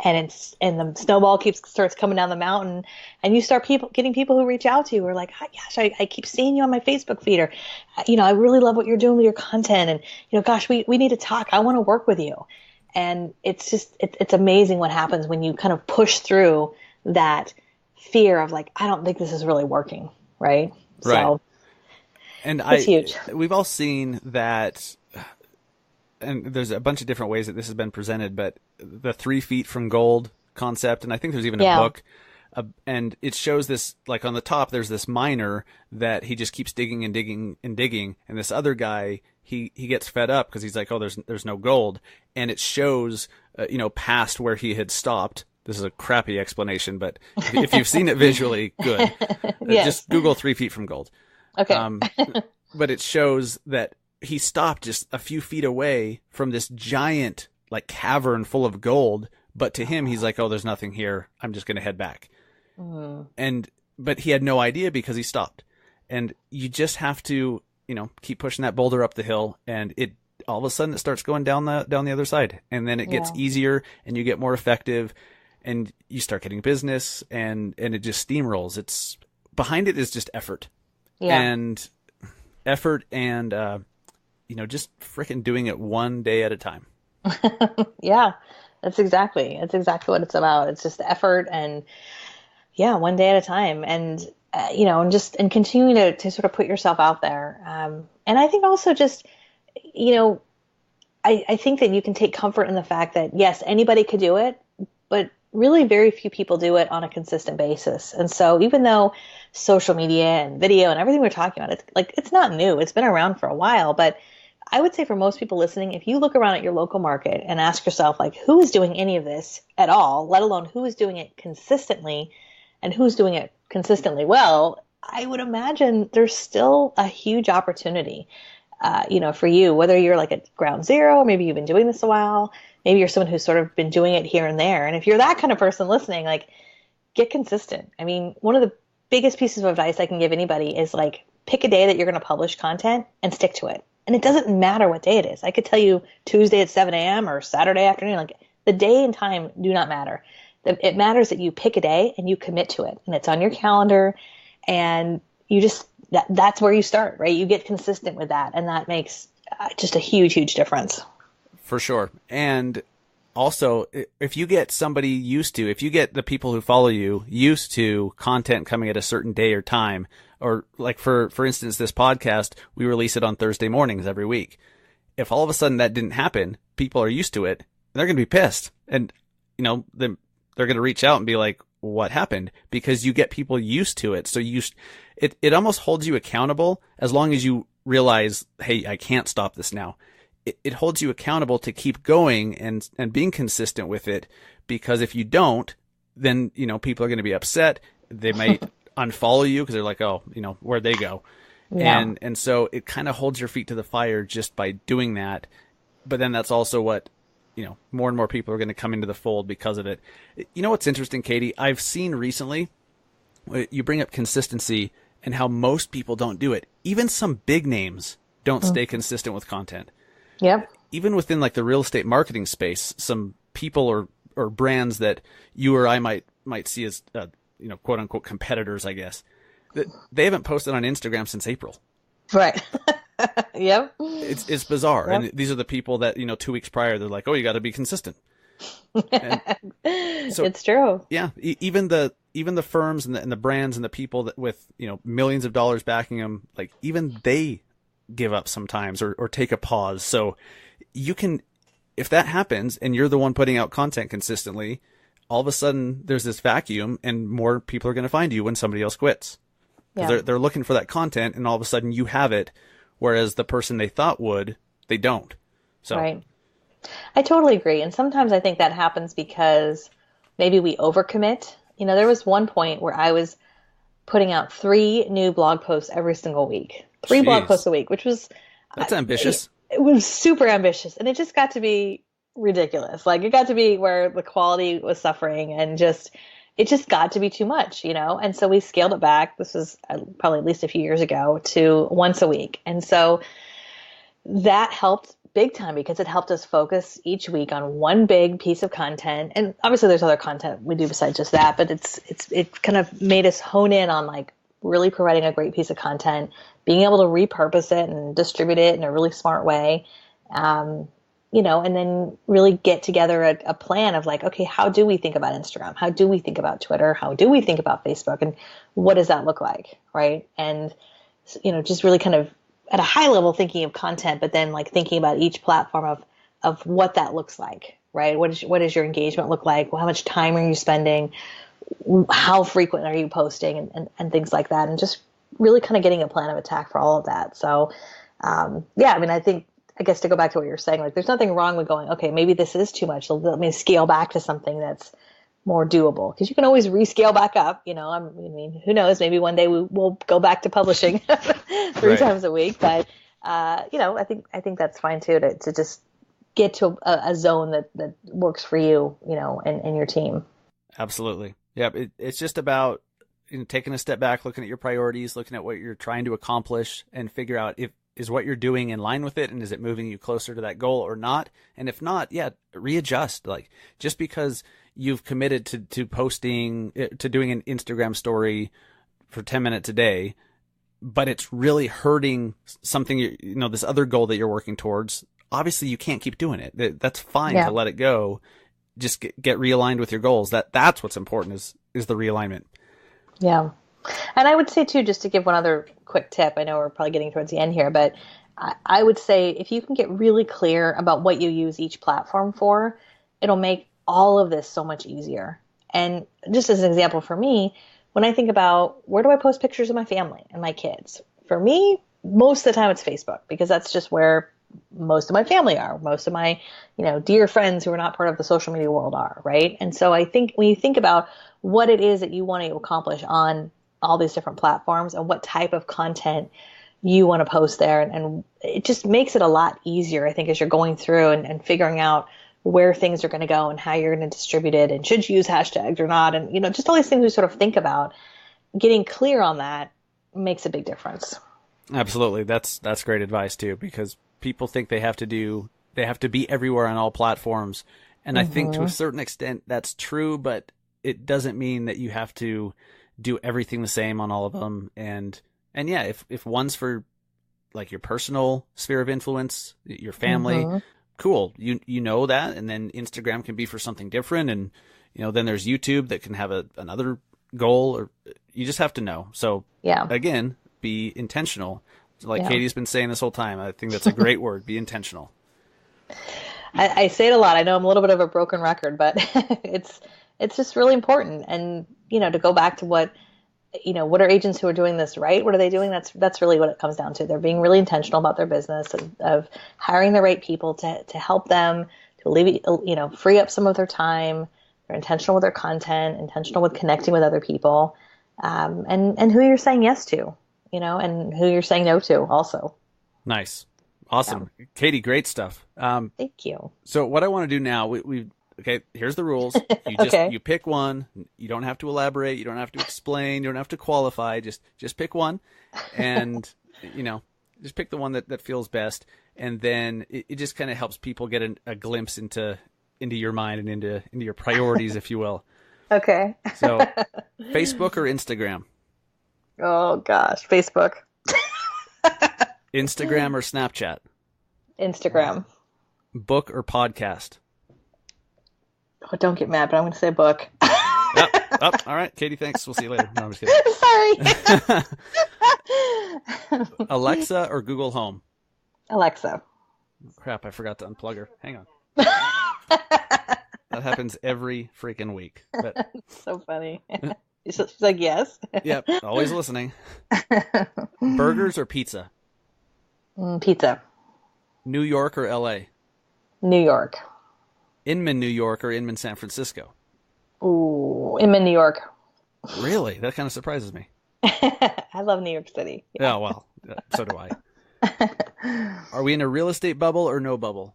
and the snowball starts coming down the mountain, and you start getting people who reach out to you who are like, oh, gosh, I keep seeing you on my Facebook feed, or, I really love what you're doing with your content. And, gosh, we need to talk. I want to work with you. And it's just, it's amazing what happens when you kind of push through that fear of like, I don't think this is really working. Right. So and it's huge. We've all seen that. And there's a bunch of different ways that this has been presented, but the 3 feet from gold concept, and I think there's even a book, and it shows this, like on the top, there's this miner that he just keeps digging and digging and digging, and this other guy, he gets fed up because he's like, oh, there's no gold, and it shows, past where he had stopped. This is a crappy explanation, but if you've seen it visually, good. Yes. Just Google 3 feet from gold. Okay. But it shows that he stopped just a few feet away from this giant like cavern full of gold. But to him, he's like, oh, there's nothing here. I'm just going to head back. But he had no idea because he stopped. And you just have to, keep pushing that boulder up the hill, and all of a sudden it starts going down the other side. And then it gets easier, and you get more effective, and you start getting business, and it just steamrolls. It's behind it is just effort and just freaking doing it one day at a time. Yeah, that's exactly what it's about. It's just effort and one day at a time, and and continuing to sort of put yourself out there. And I think also just, I think that you can take comfort in the fact that yes, anybody could do it, but really very few people do it on a consistent basis. And so even though social media and video and everything we're talking about, it's not new. It's been around for a while, but I would say for most people listening, if you look around at your local market and ask yourself, like, who is doing any of this at all, let alone who is doing it consistently and who's doing it consistently well, I would imagine there's still a huge opportunity, for you, whether you're like at ground zero, or maybe you've been doing this a while, maybe you're someone who's sort of been doing it here and there. And if you're that kind of person listening, like, get consistent. I mean, one of the biggest pieces of advice I can give anybody is like, pick a day that you're going to publish content and stick to it. And it doesn't matter what day it is. I could tell you Tuesday at 7 a.m. or Saturday afternoon. Like, the day and time do not matter. It matters that you pick a day and you commit to it. And it's on your calendar. And you just, that's where you start, right? You get consistent with that. And that makes just a huge, huge difference. For sure. And also, if you get if you get the people who follow you used to content coming at a certain day or time, or like for instance, this podcast, we release it on Thursday mornings every week. If all of a sudden that didn't happen, people are used to it, they're going to be pissed. And, they're going to reach out and be like, what happened? Because you get people used to it. So it almost holds you accountable as long as you realize, hey, I can't stop this now. It holds you accountable to keep going and being consistent with it, because if you don't, then, people are going to be upset. They might unfollow you because they're like, oh, where'd they go? Yeah. And so it kind of holds your feet to the fire just by doing that. But then that's also what, more and more people are going to come into the fold because of it. What's interesting, Katie? I've seen recently, you bring up consistency and how most people don't do it. Even some big names don't stay consistent with content. Yep. Even within like the real estate marketing space, some people or brands that you or I might see as, quote unquote competitors, I guess. They haven't posted on Instagram since April. Right. Yep. It's bizarre. Yep. And these are the people that, 2 weeks prior, they're like, oh, you got to be consistent. And so, it's true. Yeah. Even the firms and the brands and the people that with, millions of dollars backing them, like even they give up sometimes or take a pause. So you can, if that happens and you're the one putting out content consistently, all of a sudden there's this vacuum and more people are going to find you when somebody else quits. Yeah. They're looking for that content and all of a sudden you have it. Whereas the person they thought would, they don't. So. Right. I totally agree. And sometimes I think that happens because maybe we overcommit. There was one point where I was putting out 3 new blog posts every single week. 3 blog posts a week, which was... That's ambitious. It was super ambitious. And it just got to be ridiculous. Like, it got to be where the quality was suffering and it just got to be too much, And so we scaled it back. This was probably at least a few years ago to once a week. And so that helped big time because it helped us focus each week on one big piece of content. And obviously there's other content we do besides just that, but it kind of made us hone in on like really providing a great piece of content, being able to repurpose it and distribute it in a really smart way. And then really get together a plan of like, okay, how do we think about Instagram? How do we think about Twitter? How do we think about Facebook? And what does that look like? Right. And, just really kind of at a high level thinking of content, but then like thinking about each platform of what that looks like, right? What does your engagement look like? How much time are you spending? How frequent are you posting and things like that? And just really kind of getting a plan of attack for all of that. So, I guess to go back to what you're saying, like there's nothing wrong with going, okay, maybe this is too much. So let me scale back to something that's more doable because you can always rescale back up. Who knows? Maybe one day we'll go back to publishing 3 times a week. But I think that's fine too to just get to a zone that works for you, and your team. Absolutely. Yeah. It's just about taking a step back, looking at your priorities, looking at what you're trying to accomplish, and figure out is what you're doing in line with it, and is it moving you closer to that goal or not? And if not, readjust. Like just because you've committed to posting, to doing an Instagram story for 10 minutes a day, but it's really hurting something, this other goal that you're working towards, obviously you can't keep doing it. That's fine to let it go. Just get realigned with your goals. That's what's important is the realignment. Yeah. And I would say too, just to give one other quick tip, I know we're probably getting towards the end here, but I would say if you can get really clear about what you use each platform for, it'll make all of this so much easier. And just as an example for me, when I think about where do I post pictures of my family and my kids, for me, most of the time it's Facebook because that's just where most of my family are. Most of my, dear friends who are not part of the social media world are, right? And so I think when you think about what it is that you want to accomplish on all these different platforms and what type of content you want to post there. And it just makes it a lot easier, I think, as you're going through and figuring out where things are going to go and how you're going to distribute it and should you use hashtags or not. And, just all these things we sort of think about. Getting clear on that makes a big difference. Absolutely. That's great advice too, because people think they have to be everywhere on all platforms. And I think to a certain extent that's true, but it doesn't mean that you have to do everything the same on all of them. And yeah, if one's for like your personal sphere of influence, your family, cool. You know that. And then Instagram can be for something different. And, then there's YouTube that can have another goal, or you just have to know. So again, be intentional. Like Katie's been saying this whole time. I think that's a great word. Be intentional. I say it a lot. I know I'm a little bit of a broken record, but it's just really important. And, to go back to what are agents who are doing this right? What are they doing? That's really what it comes down to. They're being really intentional about their business and of hiring the right people to help them to free up some of their time. They're intentional with their content, intentional with connecting with other people, and who you're saying yes to, and who you're saying no to also. Nice. Awesome. Yeah. Katie, great stuff. Thank you. So what I want to do now, okay, here's the rules. You pick one. You don't have to elaborate. You don't have to explain. You don't have to qualify. Just pick one, and just pick the one that feels best. And then it just kind of helps people get a glimpse into your mind and into your priorities, if you will. Okay. So, Facebook or Instagram? Oh gosh, Facebook. Instagram or Snapchat? Instagram. Book or podcast? Oh, don't get mad, but I'm going to say book. All right, Katie, thanks. We'll see you later. No, I'm just kidding. Sorry. Alexa or Google Home? Alexa. Crap, I forgot to unplug her. Hang on. That happens every freaking week. But So funny. She's like, yes. yep, always listening. Burgers or pizza? Pizza. New York or LA? New York. Inman, New York or Inman, San Francisco? Ooh, Inman, New York. Really? That kind of surprises me. I love New York City. Yeah, well, so do I. Are we in a real estate bubble or no bubble?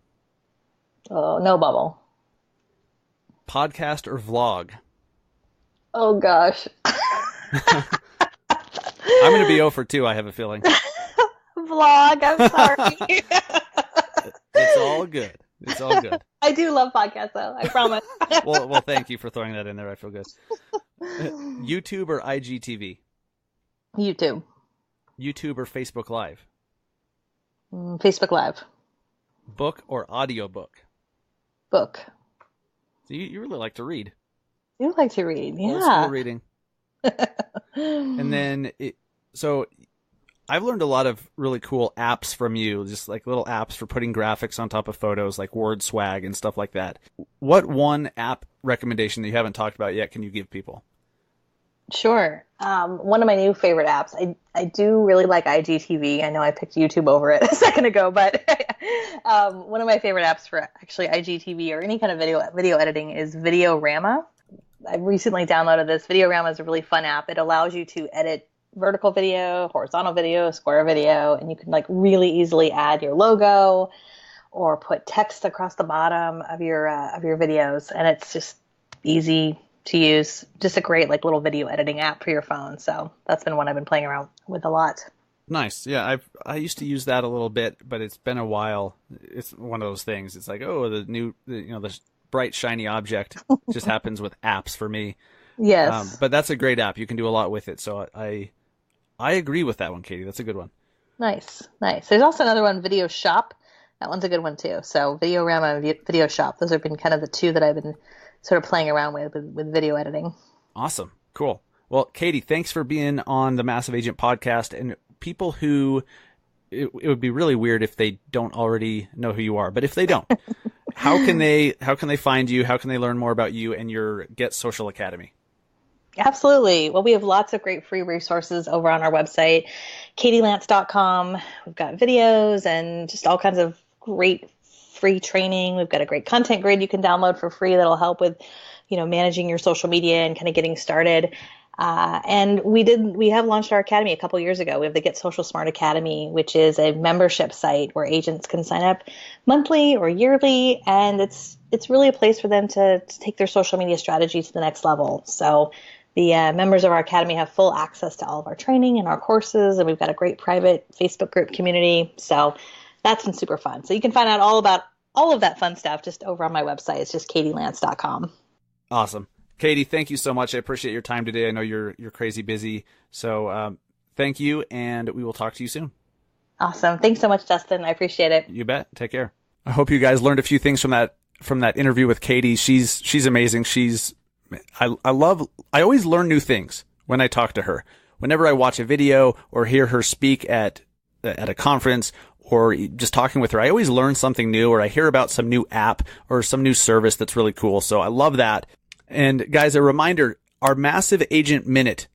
Oh, no bubble. Podcast or vlog? Oh, gosh. I'm going to be 0 for 2, I have a feeling. Vlog, I'm sorry. It's all good. It's all good. I do love podcasts, though. I promise. Well, thank you for throwing that in there. I feel good. YouTube or IGTV? YouTube. YouTube or Facebook Live? Facebook Live. Book or audiobook? Book. So you really like to read. You like to read, yeah. Old school reading. And then, so I've learned a lot of really cool apps from you, just like little apps for putting graphics on top of photos, like Word Swag and stuff like that. What one app recommendation that you haven't talked about yet can you give people? Sure. One of my new favorite apps. I do really like IGTV. I know I picked YouTube over it a second ago, but one of my favorite apps for actually IGTV or any kind of video editing is Videorama. I recently downloaded this. Videorama is a really fun app. It allows you to edit vertical video, horizontal video, square video, and you can like really easily add your logo or put text across the bottom of your videos, and it's just easy to use. Just a great like little video editing app for your phone. So that's been one I've been playing around with a lot. Nice. Yeah, I used to use that a little bit, but it's been a while. It's one of those things. It's like, oh, the bright shiny object just happens with apps for me. Yes. But that's a great app. You can do a lot with it. So I agree with that one, Katie. That's a good one. Nice. There's also another one, Video Shop. That one's a good one too. So Videorama and Video Shop. Those have been kind of the two that I've been sort of playing around with video editing. Awesome. Cool. Well, Katie, thanks for being on the Massive Agent podcast. And people who, it would be really weird if they don't already know who you are, but if they don't, how can they find you? How can they learn more about you and your Get Social Academy? Absolutely. Well, we have lots of great free resources over on our website, katielance.com. We've got videos and just all kinds of great free training. We've got a great content grid you can download for free that'll help with, managing your social media and kind of getting started. And we have launched our academy a couple years ago. We have the Get Social Smart Academy, which is a membership site where agents can sign up monthly or yearly, and it's really a place for them to take their social media strategy to the next level. So the members of our academy have full access to all of our training and our courses, and we've got a great private Facebook group community. So that's been super fun. So you can find out all about all of that fun stuff just over on my website. It's just katielance.com. Awesome. Katie, thank you so much. I appreciate your time today. I know you're crazy busy. So thank you, and we will talk to you soon. Awesome. Thanks so much, Dustin. I appreciate it. You bet. Take care. I hope you guys learned a few things from that interview with Katie. She's amazing. I always learn new things when I talk to her. Whenever I watch a video or hear her speak at a conference or just talking with her, I always learn something new, or I hear about some new app or some new service that's really cool. So I love that. And guys, a reminder, our Massive Agent Minute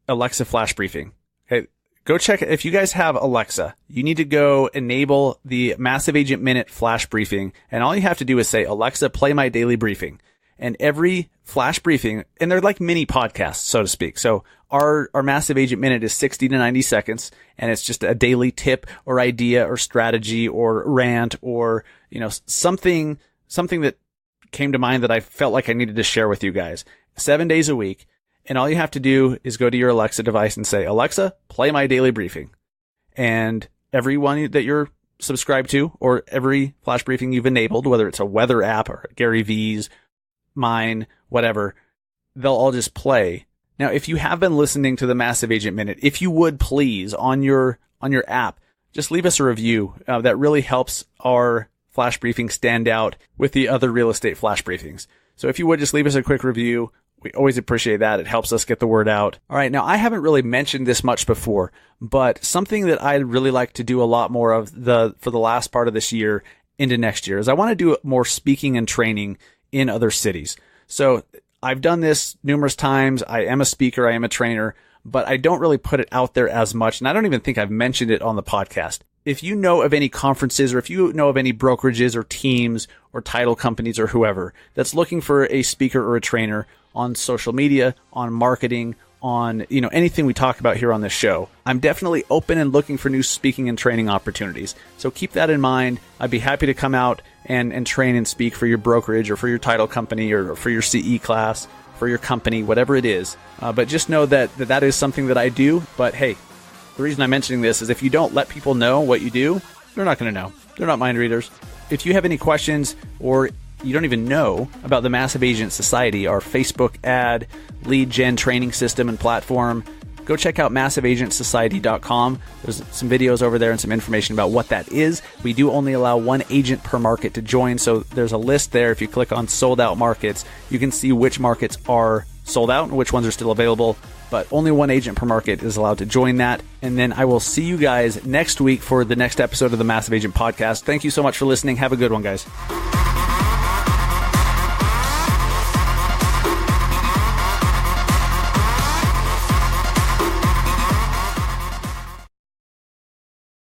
Alexa flash briefing. Okay, go check it. If you guys have Alexa, you need to go enable the Massive Agent Minute flash briefing. And all you have to do is say, Alexa, play my daily briefing. And every flash briefing, and they're like mini podcasts, so to speak. So our Massive Agent Minute is 60 to 90 seconds, and it's just a daily tip or idea or strategy or rant or, something that came to mind that I felt like I needed to share with you guys 7 days a week. And all you have to do is go to your Alexa device and say, Alexa, play my daily briefing. And every one that you're subscribed to, or every flash briefing you've enabled, whether it's a weather app or Gary V's, mine, whatever, they'll all just play Now, if you have been listening to the Massive Agent Minute, if you would please on your app, just leave us a review. That really helps our flash briefing stand out with the other real estate flash briefings. So if you would just leave us a quick review, we always appreciate that. It helps us get the word out. All right. Now, I haven't really mentioned this much before, but something that I'd really like to do a lot more of for the last part of this year into next year is I want to do more speaking and training in other cities. So I've done this numerous times. I am a speaker. I am a trainer, but I don't really put it out there as much. And I don't even think I've mentioned it on the podcast. If you know of any conferences or if you know of any brokerages or teams or title companies or whoever that's looking for a speaker or a trainer on social media, on marketing, on, anything we talk about here on this show, I'm definitely open and looking for new speaking and training opportunities. So keep that in mind. I'd be happy to come out and train and speak for your brokerage or for your title company or for your CE class, for your company, whatever it is. But just know that is something that I do. But hey, the reason I'm mentioning this is if you don't let people know what you do, they're not going to know. They're not mind readers. If you have any questions or you don't even know about the Massive Agent Society, our Facebook ad, lead gen training system and platform, go check out massiveagentsociety.com. There's some videos over there and some information about what that is. We do only allow one agent per market to join, so there's a list there. If you click on sold out markets, you can see which markets are sold out and which ones are still available. But only one agent per market is allowed to join that. And then I will see you guys next week for the next episode of the Massive Agent Podcast. Thank you so much for listening. Have a good one, guys.